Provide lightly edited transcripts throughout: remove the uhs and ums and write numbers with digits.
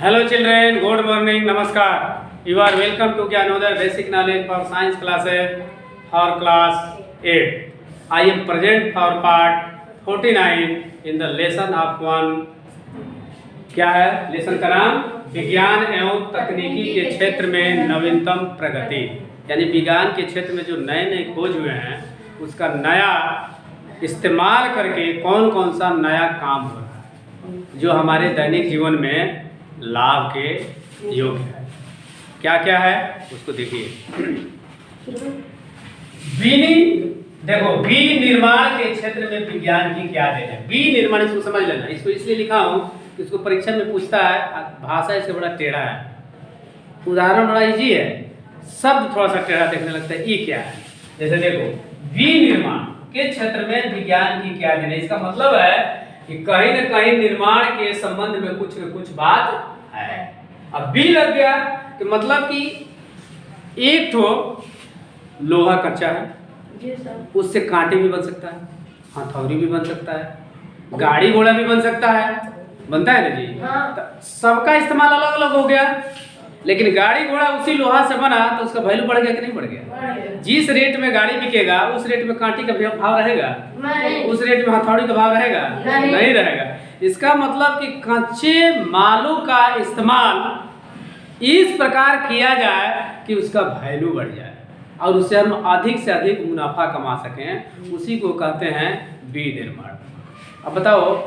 Hello children, good morning, namaskar. You are welcome to Gyanodaya Basic Knowledge for Science classes for class 8. I am present for part 49 in the lesson of 1. क्या है lesson का नाम? विज्ञान एवं तकनीकी के क्षेत्र में नवीनतम प्रगति। यानी विज्ञान के क्षेत्र में जो नए नए खोज हुए हैं उसका नया इस्तेमाल करके कौन कौन सा नया काम हो रहा है जो हमारे दैनिक जीवन में लाभ के योग्य है। क्या क्या है उसको देखिए। विनिर्माण के क्षेत्र में विज्ञान की क्या देन है। विनिर्माण, इसको समझ लेना। इसको इसलिए लिखा हूं कि इसको परीक्षा में पूछता है, भाषा इससे बड़ा टेढ़ा है, उदाहरण बड़ा इजी है, शब्द थोड़ा सा टेढ़ा देखने लगता है। ये क्या है? जैसे देखो, विनिर्माण के क्षेत्र में विज्ञान की क्या देन है। इसका मतलब है कि कहीं न कहीं निर्माण के संबंध में कुछ न कुछ बात है। अब बी लग गया कि मतलब कि एक तो लोहा कच्चा है, उससे कांटे भी बन सकता है, हथौड़ी भी बन सकता है, गाड़ी घोड़ा भी बन सकता है, बनता है ना जी। हाँ। सबका इस्तेमाल अलग अलग हो गया, लेकिन गाड़ी घोड़ा उसी लोहा से बना तो उसका वैल्यू बढ़ गया कि नहीं बढ़ गया? जिस रेट में गाड़ी बिकेगा उस रेट में कांटे का भाव रहेगा नहीं। उस रेट में हथौड़ी का भाव रहेगा नहीं रहेगा। इसका मतलब कि कच्चे मालों का इस्तेमाल इस प्रकार किया जाए कि उसका वैल्यू बढ़ जाए और उससे हम अधिक से अधिक मुनाफा कमा सकें, उसी को कहते हैं विनिर्माण। अब बताओ,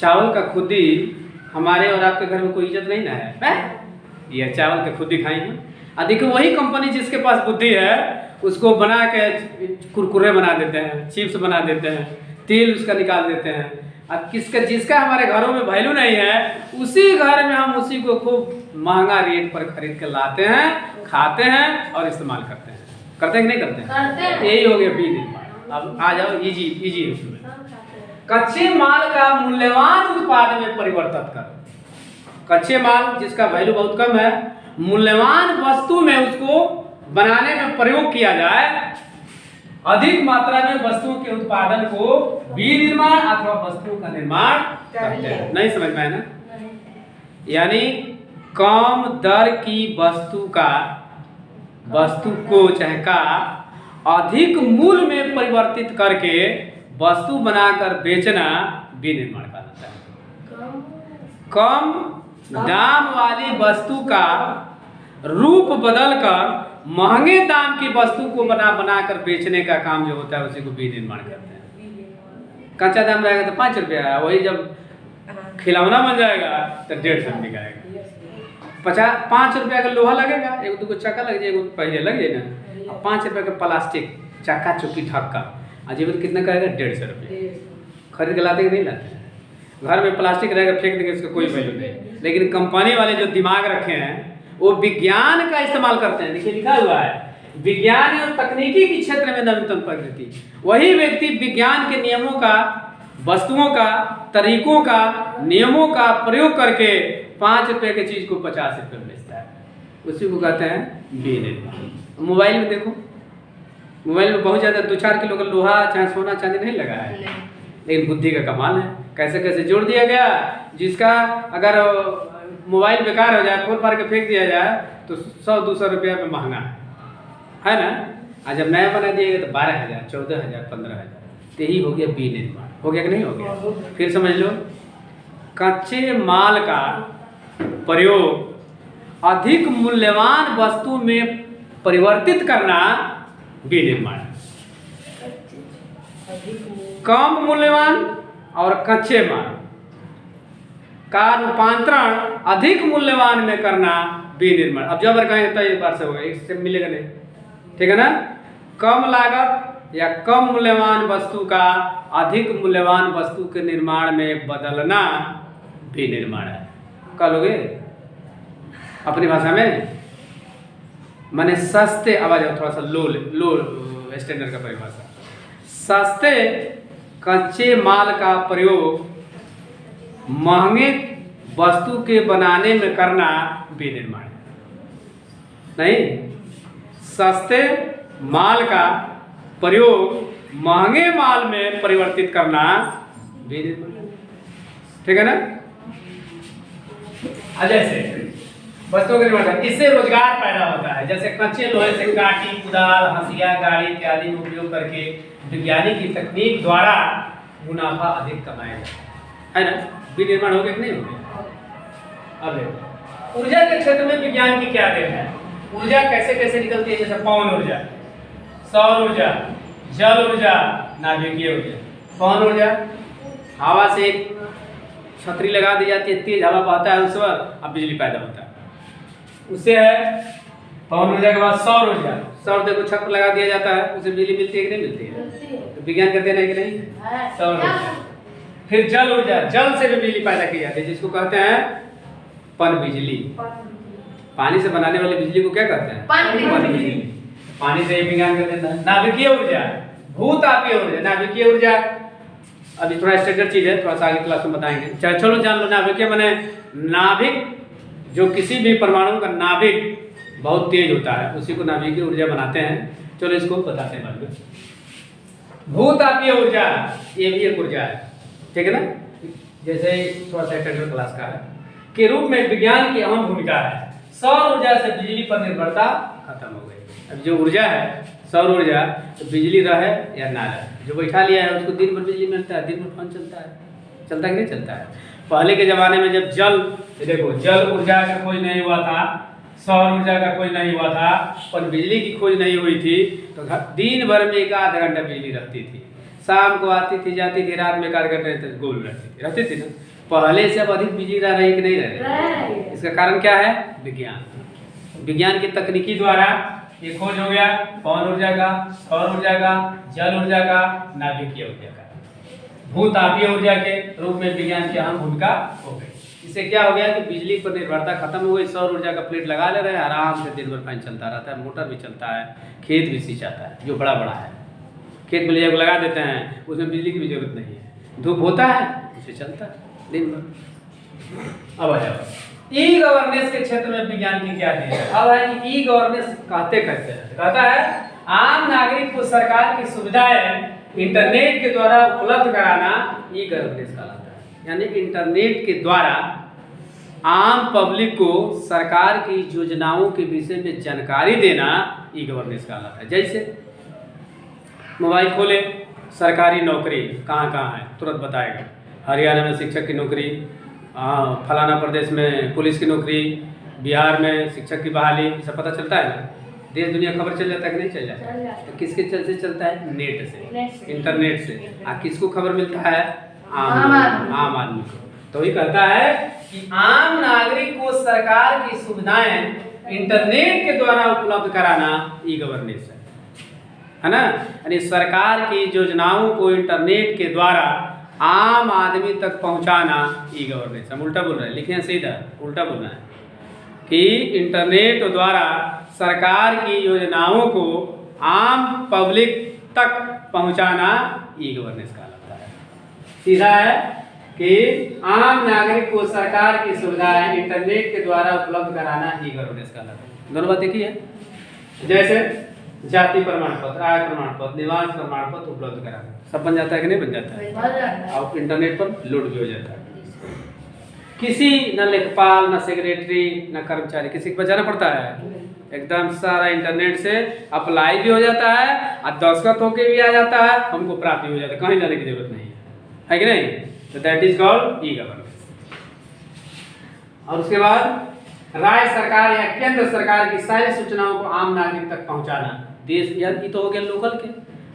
चावल का खुदी हमारे और आपके घर में कोई इज्जत नहीं ना है? ये चावल के खुदी खाई हैं। देखो, वही कंपनी जिसके पास बुद्धि है उसको बना के कुरकुरे बना देते हैं, चिप्स बना देते हैं, तेल उसका निकाल देते हैं। अब जिसका हमारे घरों में वैल्यू नहीं है, उसी घर में हम उसी को खूब महंगा रेट पर खरीद के लाते हैं, खाते हैं और इस्तेमाल करते हैं। करते हैं कि नहीं करते हैं? यही हो गया विनिर्माण। अब आ जाओ इजी उसमें। कच्चे माल का मूल्यवान उत्पाद में परिवर्तित करो। कच्चे माल जिसका वैल्यू बहुत कम है, मूल्यवान वस्तु में उसको बनाने में प्रयोग किया जाए, अधिक मात्रा में वस्तुओं के उत्पादन को विनिर्माण अथवा वस्तुओं का निर्माण करते हैं। नहीं समझ में आया ना? यानी कम दर की वस्तु को चाहे का अधिक मूल्य में परिवर्तित करके वस्तु बनाकर बेचना विनिर्माण कहलाता है। कम दाम वाली वस्तु का रूप बदलकर महंगे दाम की वस्तु को बनाकर बेचने का काम जो होता है उसी को विनिर्माण कहते हैं। कच्चा दाम रहेगा तो 5 रुपया है, वही जब खिलौना बन जाएगा तो 150 में बिकाएगा। 5 रुपया का लोहा लगेगा, एगो दूगो चक्का लग जाएगा, पहले लग जाए ना। 5 रुपया का प्लास्टिक चक्का चुक्की ढक्का अजीब कितना कहेगा? 150 रुपये। खरीद के लाते कि नहीं लाते? घर में प्लास्टिक रहेगा, फेंक देंगे, उसका कोई वैल्यू नहीं। लेकिन कंपनी वाले जो दिमाग रखे हैं वो विज्ञान का इस्तेमाल करते हैं। देखिए लिखा हुआ है, विज्ञान और तकनीकी के क्षेत्र में नवीनतम प्रगति। वही व्यक्ति विज्ञान के नियमों का, वस्तुओं का, तरीकों का, नियमों का प्रयोग करके 5 रुपये की चीज को 50 रुपये में बेचता है, उसी को कहते हैं विनिर्माण। मोबाइल में देखो, मोबाइल में बहुत ज्यादा 2-4 किलो का लोहा चाहे सोना चांदी नहीं लगा है, लेकिन बुद्धि का कमाल है। कैसे कैसे जोड़ दिया गया। जिसका अगर मोबाइल बेकार हो जाए, फोन मार के फेंक दिया जाए तो 100-200 रुपया में महंगा है ना। आज जब नया बना दिएगा तो 12,000, 14,000, 15,000। तो यही हो गया विनिर्माण। हो गया कि नहीं हो गया? फिर समझ लो, कच्चे माल का प्रयोग अधिक मूल्यवान वस्तु में परिवर्तित करना विनिर्माण। कम मूल्यवान और कच्चे माल का रूपांतरण अधिक मूल्यवान में करना विनिर्माण। अब जब कहें तो एक बार से होगा, इससे मिलेगा नहीं, ठीक है ना। कम लागत या कम मूल्यवान वस्तु का अधिक मूल्यवान वस्तु के निर्माण में बदलना विनिर्माण है। कल हो गए अपनी भाषा में माने सस्ते, आवाज थोड़ा सा लो स्टैंडर्ड का परिभाषा। सस्ते कच्चे माल का प्रयोग महंगे वस्तु के बनाने में करना विनिर्माण। नहीं, सस्ते माल का प्रयोग महंगे माल में परिवर्तित करना विनिर्माण। ठीक है ना? जैसे वस्तुओं के निर्माण, इससे रोजगार पैदा होता है। जैसे कच्चे लोहे से काटी, कुदाल, हंसिया, गाड़ी इत्यादि में उपयोग करके विज्ञानी की तकनीक द्वारा मुनाफा अधिक कमाया जाता है ना। विनिर्माण हो गया कि नहीं हो गया? अब देखो ऊर्जा के क्षेत्र में विज्ञान की क्या देन है। ऊर्जा कैसे कैसे निकलती है, जैसे पवन ऊर्जा, सौर ऊर्जा, जल ऊर्जा, नाभिकीय ऊर्जा। पवन ऊर्जा, हवा से एक छतरी लगा दी जाती है, तेज हवा बहता है उस वक्त, अब बिजली पैदा होता है उससे है। पवन ऊर्जा के बाद सौर ऊर्जा, सौर देखो छत लगा दिया जाता है, उससे बिजली मिलती है कि नहीं मिलती है? तो विज्ञान कहते हैं कि नहीं, सौर ऊर्जा। फिर जल ऊर्जा, जल से भी बिजली पैदा की जाती है, जिसको कहते हैं पन बिजली। पानी से बनाने वाली बिजली को क्या कहते हैं? पन बिजली। पानी से विज्ञान कहते हैं। नाभिकीय ऊर्जा, भूतापीय ऊर्जा, नाभिकीय ऊर्जा अभी थोड़ा स्टैंडर्ड चीज है, थोड़ा सा आगे क्लास में बताएंगे। चलो जान लो, नाभिकीय माने नाभिक, जो किसी भी परमाणु का नाभिक बहुत तेज होता है उसी को नाभिकीय ऊर्जा बनाते हैं। चलो इसको बताते हैं बाद में। भूतापीय ऊर्जा, ये भी एक ऊर्जा है, ठीक है ना। जैसे थोड़ा सा स्टैंडर्ड क्लास का है के रूप में विज्ञान की अहम भूमिका है। सौर ऊर्जा से बिजली पर निर्भरता खत्म हो गई। अब जो ऊर्जा है सौर ऊर्जा, तो बिजली रहे या ना रहे, जो बैठा लिया है उसको दिन भर बिजली मिलता है, दिन भर फैन चलता है, चलता कि नहीं चलता है। पहले के जमाने में जब जल, देखो जल ऊर्जा का खोज नहीं हुआ था, सौर ऊर्जा का खोज नहीं हुआ था, और बिजली की खोज नहीं हुई थी, तो दिन भर में 1 आधा घंटा बिजली रहती थी। शाम को आती थी जाती थी, रात में 1 घंटे गोल रहती थी ना। पहले से अब अधिक बिजली रह रही कि नहीं रह रही? इसका कारण क्या है? विज्ञान। विज्ञान की तकनीकी द्वारा ये खोज हो गया पवन ऊर्जा का, सौर ऊर्जा का, जल ऊर्जा का, नाभिकीय ऊर्जा का। भूतापीय ऊर्जा के रूप में विज्ञान की अहम भूमिका हो गई। इससे क्या हो गया कि बिजली पर निर्भरता खत्म हो गई। सौर ऊर्जा का प्लेट लगा ले रहे हैं, आराम से दिन भर फैन चलता रहता है, मोटर भी चलता है, खेत भी सिंचाता है, जो बड़ा बड़ा है खेत में ले लगा देते हैं, उसमें बिजली की भी जरूरत नहीं है, धूप होता है उसे चलता है दिन भर। अब आ जाओ ई गवर्नेंस के क्षेत्र में विज्ञान की क्या देन है। अब है कि ई गवर्नेंस कहता है आम नागरिक को सरकार की सुविधाएं इंटरनेट के द्वारा उपलब्ध कराना ई गवर्नेंस कहलाता है। यानी इंटरनेट के द्वारा आम पब्लिक को सरकार की योजनाओं के विषय में जानकारी देना ई गवर्नेंस कहलाता है। जैसे मोबाइल खोले, सरकारी नौकरी कहाँ कहाँ है तुरंत बताएगा। हरियाणा में शिक्षक की नौकरी, फलाना प्रदेश में पुलिस की नौकरी, बिहार में शिक्षक की बहाली, सब पता चलता है ना। देश दुनिया खबर चल जाता है कि नहीं चल जाता है? तो किसके चलते चलता है? नेट से, इंटरनेट से। किसको खबर मिलता है? आम आदमी को। तो ये कहता है कि आम नागरिक को सरकार की सुविधाएं इंटरनेट के द्वारा उपलब्ध कराना ई गवर्नेंस है ना। यानी सरकार की योजनाओं को इंटरनेट के द्वारा आम आदमी तक पहुंचाना ई गवर्नेंस। हम उल्टा बोल रहे हैं, लिखे सीधा उल्टा बोलना है कि इंटरनेट द्वारा सरकार की योजनाओं को आम पब्लिक तक पहुंचाना ई गवर्नेंस कहलाता है। सीधा है कि आम नागरिक को सरकार की सुविधाएं इंटरनेट के द्वारा उपलब्ध कराना ई गवर्नेंस कहलाता है। दोनों बात एक ही है। जैसे जाति प्रमाण पत्र, आय प्रमाण पत्र, निवास प्रमाण पत्र उपलब्ध कराना, सब बन जाता है कि नहीं बन जाता है? और इंटरनेट पर लोड भी हो जाता है। किसी न लेखपाल, न सेक्रेटरी, न कर्मचारी, किसी को बचाना पड़ता है? एकदम सारा इंटरनेट से अप्लाई भी हो जाता है और दस्तखत होके भी आ जाता है, हमको प्राप्त भी हो जाता है, कहीं जाने की जरूरत नहीं है कि नहीं? तो that is called e governance. और उसके बाद राज्य सरकार या केंद्र सरकार की सारी सूचनाओं को आम नागरिक तक पहुंचाना। देश या ये तो हो गया लोकल के,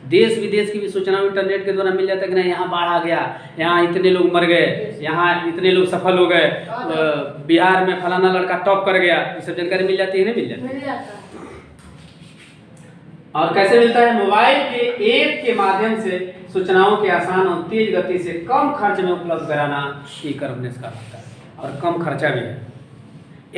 देश विदेश की भी सूचना इंटरनेट के द्वारा मिल जाता है कि नहीं, यहाँ बाढ़ आ गया, यहाँ इतने लोग मर गए, यहाँ इतने लोग सफल हो गए, बिहार में फलाना लड़का टॉप कर गया, ये सब जानकारी मिल जाती है नहीं मिल जाती? और कैसे मिलता है? मोबाइल के ऐप के माध्यम से सूचनाओं के आसान और तेज गति से कम खर्च में उपलब्ध कराना ई गवर्नेंस का होता है। और कम खर्चा भी है।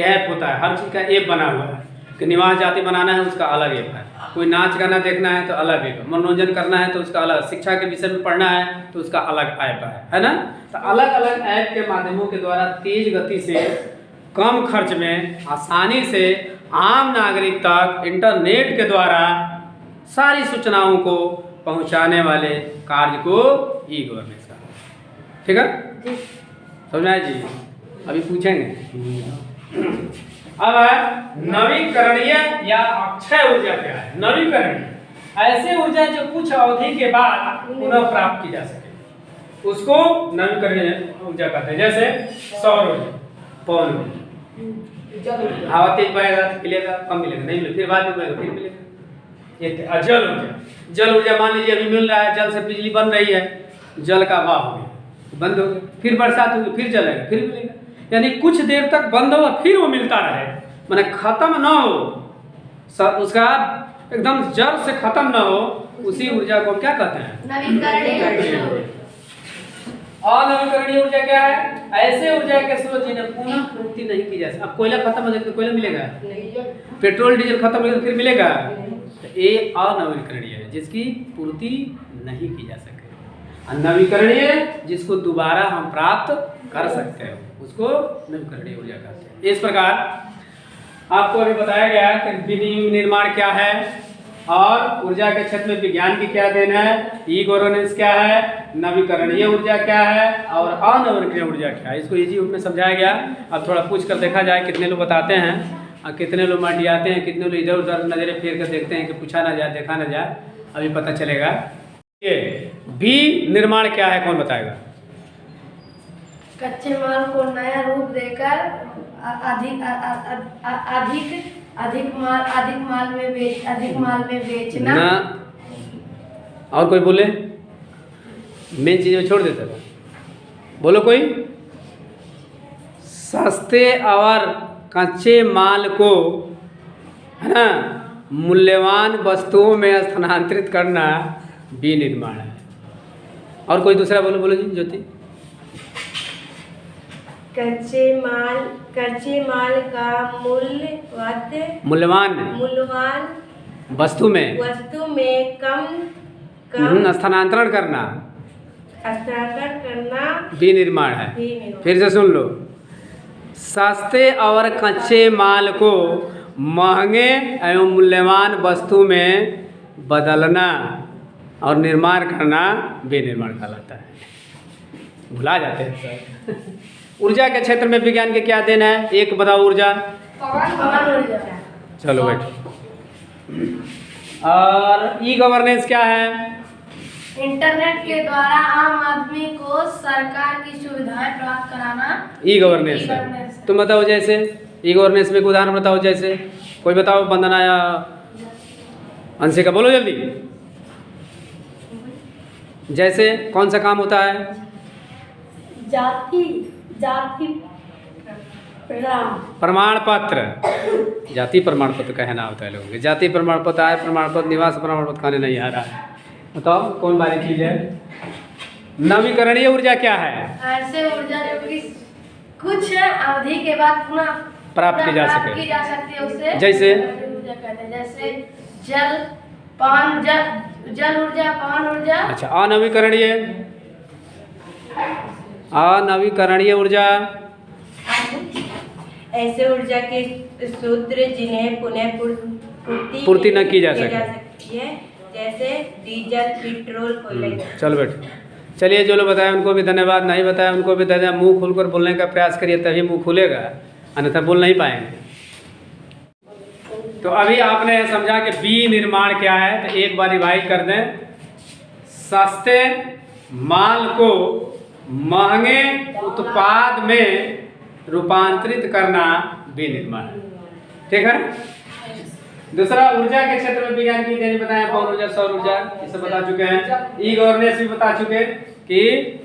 ऐप होता है, हर चीज़ का ऐप बना हुआ है कि निवास जाति बनाना है उसका अलग ऐप है, कोई नाच गाना देखना है तो अलग ऐप है, मनोरंजन करना है तो उसका अलग, शिक्षा के विषय में पढ़ना है तो उसका अलग ऐप है ना। तो अलग अलग ऐप के माध्यमों के द्वारा तेज गति से कम खर्च में आसानी से आम नागरिक तक इंटरनेट के द्वारा सारी सूचनाओं को पहुंचाने वाले कार्य को ई गवर्नेंस का। ठीक है, समझाए जी। अभी पूछेंगे। अब है नवीकरणीय या अक्षय ऊर्जा क्या है? नवीकरणीय ऐसे ऊर्जा जो कुछ अवधि के बाद पुनः प्राप्त की जा सके, उसको नवीकरणीय ऊर्जा कहते हैं। जैसे सौर ऊर्जा, पवन ऊर्जा, हवा तेज बहेगा तो मिलेगा, कम मिलेगा, नहीं मिलेगा, फिर बाद में बहेगा फिर मिलेगा। ये जल ऊर्जा, जल ऊर्जा मान लीजिए अभी मिल रहा है, जल से बिजली बन रही है, जल का बहाव हो गया, बंद हो गया, फिर बरसात होगी, फिर जलेगा, फिर मिलेगा। यानी कुछ देर तक बंद हो फिर वो मिलता रहे, माने खत्म ना हो, उसका एकदम जड़ से खत्म ना हो, उसी ऊर्जा को क्या कहते हैं? नवीकरणीय। अनवीकरणीय ऊर्जा क्या है? ऐसे ऊर्जा के स्रोत जिन्हें पुनः पूर्ति नहीं की जा सकती। अब कोयला खत्म हो जाए तो कोयला मिलेगा? पेट्रोल डीजल खत्म हो गया तो फिर मिलेगा? तो ये अनवीकरणीय है, जिसकी पूर्ति नहीं की जा सके। नवीकरणीय जिसको दोबारा हम प्राप्त कर सकते हैं, उसको नवीकरणीय ऊर्जा कहते हैं। इस प्रकार आपको अभी बताया गया कि विनिर्माण क्या है और ऊर्जा के क्षेत्र में विज्ञान की क्या देन है, ई गवर्नेंस क्या है, नवीकरणीय ऊर्जा क्या है और अनवीकरणीय ऊर्जा क्या है। इसको इजी रूप में समझाया गया। अब थोड़ा पूछ कर देखा जाए कितने लोग बताते हैं और कितने लोग मंडियाते हैं, कितने लोग इधर उधर नजरें फेर कर देखते हैं कि पूछा ना जाए, देखा ना जाए, अभी पता चलेगा। ये विनिर्माण क्या है, कौन बताएगा? कच्चे माल को नया रूप देकर अधिक माल में बेचना ना। और कोई बोले? मेन चीज़ छोड़ देते हैं, बोलो कोई। सस्ते और कच्चे माल को, है ना, मूल्यवान वस्तुओं में स्थानांतरित करना विनिर्माण है। और कोई दूसरा बोलो, बोलो जी ज्योति। कच्चे माल का मूल्यवान वस्तु में कम स्थानांतरण करना विनिर्माण है। फिर से सुन लो, सस्ते और कच्चे माल को महंगे एवं मूल्यवान वस्तु में बदलना और निर्माण करना विनिर्माण कहलाता है। भुला जाते हैं सर। ऊर्जा के क्षेत्र में विज्ञान के क्या देन है? एक बताओ ऊर्जा। चलो बैठो। और ई गवर्नेंस क्या है? इंटरनेट के द्वारा आम आदमी को सरकार की सुविधाएं प्राप्त कराना ई गवर्नेंस है। तुम बताओ जैसे ई गवर्नेंस में एक उदाहरण बताओ। जैसे कोई बताओ, वंदना या अंशिका, बोलो जल्दी। जैसे कौन सा काम होता है? जाति प्रमाण पत्र, जाति प्रमाण पत्र कहना होता है लोगों के। जाति प्रमाण पत्र, आय प्रमाण पत्र, निवास प्रमाण पत्र कहने नहीं आ रहा है। बताओ कौन बारी चीज है? नवीकरणीय ऊर्जा क्या है? ऐसे ऊर्जा जो कि कुछ अवधि के बाद पुनः प्राप्त की जा सके, उसे जैसे ऊर्जा कहते हैं। जैसे जल ऊर्जा, पवन ऊर्जा। अच्छा, अनवीकरणीय, अनवीकरणीय ऊर्जा ऐसे ऊर्जा के सूत्र जिन्हें पुनः पूर्ति न की जा सकती है, जैसे डीजल, पेट्रोल, कोयला। चलो बैठो। चलिए, जो लोग बताए उनको भी धन्यवाद, नहीं बताया उनको भी धन्यवाद। मुंह खोलकर बोलने का प्रयास करिए, तभी मुंह खुलेगा, अन्यथा बोल नहीं पाएंगे। तो अभी आपने समझा कि विनिर्माण क्या है, तो एक बार रिवाइज कर दें। सस्ते माल को महंगे उत्पाद में रूपांतरित करना विनिर्माण, ठीक है। दूसरा, ऊर्जा के क्षेत्र में विज्ञान की देन बताया, पवन ऊर्जा, सौर ऊर्जा, इसे बता चुके हैं। ई गवर्नेंस भी बता चुके कि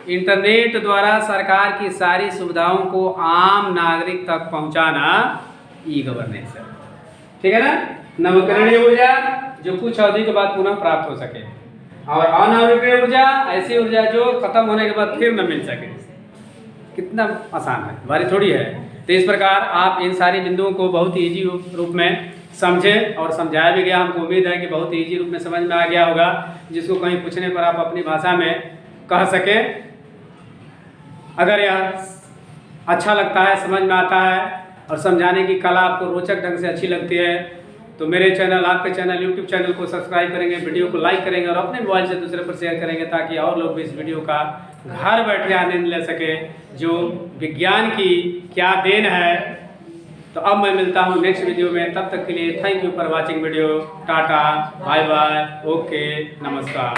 इंटरनेट द्वारा सरकार की सारी सुविधाओं को आम नागरिक तक पहुंचाना ई गवर्नेंस है, ठीक है ना। नवीकरणीय ऊर्जा जो कुछ अवधि के बाद पुनः प्राप्त हो सके, और अनवीकरणीय ऊर्जा ऐसी ऊर्जा जो खत्म होने के बाद फिर न मिल सके। कितना आसान है, भारी थोड़ी है। तो इस प्रकार आप इन सारे बिंदुओं को बहुत ही ईजी रूप में समझे और समझाया भी गया। हमको उम्मीद है कि बहुत ही ईजी रूप में समझ में आ गया होगा, जिसको कहीं पूछने पर आप अपनी भाषा में कह सके। अगर यह अच्छा लगता है, समझ में आता है और समझाने की कला आपको रोचक ढंग से अच्छी लगती है, तो मेरे चैनल, आपके चैनल, यूट्यूब चैनल को सब्सक्राइब करेंगे, वीडियो को लाइक करेंगे और अपने मोबाइल से दूसरे पर शेयर करेंगे, ताकि और लोग भी इस वीडियो का घर बैठे आनंद ले सके, जो विज्ञान की क्या देन है। तो अब मैं मिलता हूँ नेक्स्ट वीडियो में, तब तक के लिए thank you for watching video. Tata, bye bye, okay, नमस्कार।